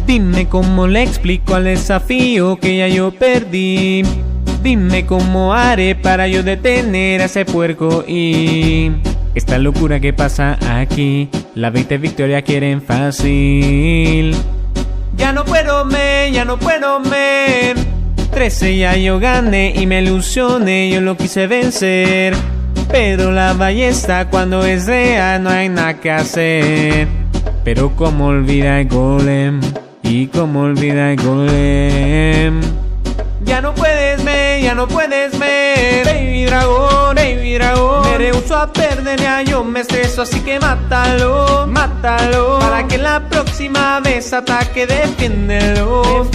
Dime cómo le explico al desafío que ya yo perdí. Dime cómo haré para yo detener a ese puerco y esta locura que pasa aquí. La 20 victoria quieren fácil. Ya no puedo me, ya no puedo me. 13 ya yo gané y me ilusioné, yo lo quise vencer. Pero la ballesta cuando es real no hay nada que hacer. Pero como olvida el golem, y como olvida el golem. Ya no puedes me, ya no puedes me. Baby dragón, baby dragón. Me rehuso a perder, ya yo me estreso, así que mátalo, mátalo. Para que la próxima vez ataque, defiéndelo.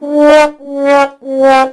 Wow.